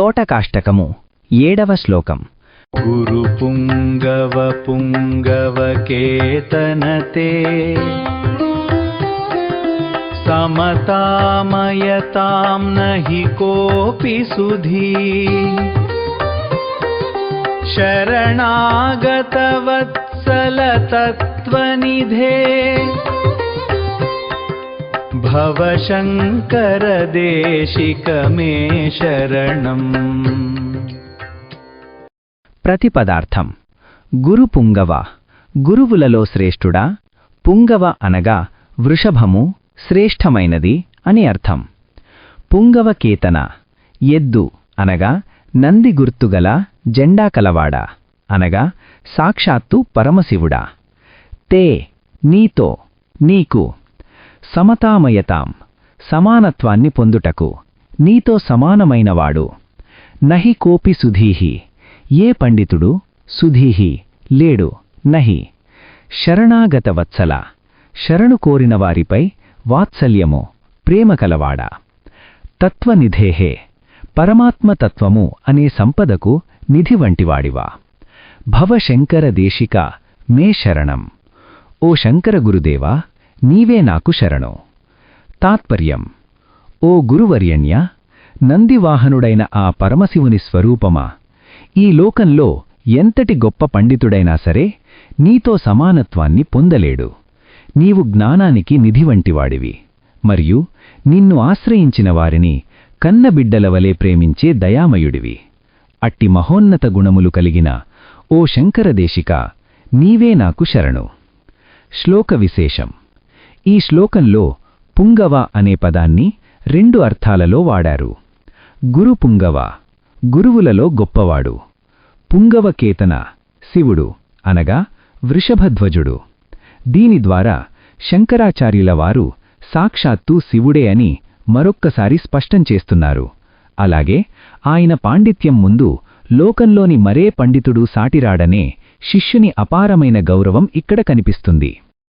తోటకాష్టకము 7వ శ్లోకం. గురుపుంగవ పుంగవకేతనతే సమతామయతాం నహి కోపి సుధీ శరణాగతవత్సల తత్వనిధే భవశంకర దేశిక మే శరణం. ప్రతిపదార్థం. గురు పుంగవ, గురువులలో శ్రేష్ఠుడా. పుంగవ అనగా వృషభము, శ్రేష్టమైనది అని అర్థం. పుంగవ కేతన, ఎద్దు అనగా నంది గుర్తుగల జెండా కలవాడా అనగా సాక్షాత్తు పరమశివుడా. తే నీతో, నీకు. సమతామయతాం సమానత్వాన్ని పొందుటకు, నీతో సమానమైనవాడు. నహి కోపి సుధీహి ఏ పండితుడు, సుధీహి లేడు, నహి. శరణాగత వత్సల శరణు కోరిన వారిపై వాత్సల్యము, ప్రేమ కలవాడా. తత్వనిధేహే పరమాత్మతత్వము అనే సంపదకు నిధి వంటివాడివా. భవశంకర దేశిక మే శరణం. ఓ శంకర గురుదేవా, నీవే నాకు శరణు. తాత్పర్యం. ఓ గురువర్యణ్య, నందివాహనుడైన ఆ పరమశివుని స్వరూపమా, ఈ లోకంలో ఎంతటి గొప్ప పండితుడైనా సరే నీతో సమానత్వాన్ని పొందలేడు. నీవు జ్ఞానానికి నిధి వంటివాడివి, మరియు నిన్ను ఆశ్రయించిన వారిని కన్నబిడ్డలవలే ప్రేమించే దయామయుడివి. అట్టి మహోన్నత గుణములు కలిగిన ఓ శంకరదేశిక, నీవే నాకు శరణు. శ్లోక విశేషం. ఈ శ్లోకంలో పుంగవ అనే పదాన్ని 2 అర్థాలలో వాడారు. గురు పుంగవ గురువులలో గొప్పవాడు. పుంగవకేతన శివుడు అనగా వృషభధ్వజుడు. దీని ద్వారా శంకరాచార్యుల వారు సాక్షాత్తు శివుడే అని మరొక్కసారి స్పష్టం చేస్తున్నారు. అలాగే ఆయన పాండిత్యం ముందు లోకంలోని మరే పండితుడు సాటిరాడనే శిష్యుని అపారమైన గౌరవం ఇక్కడ కనిపిస్తుంది.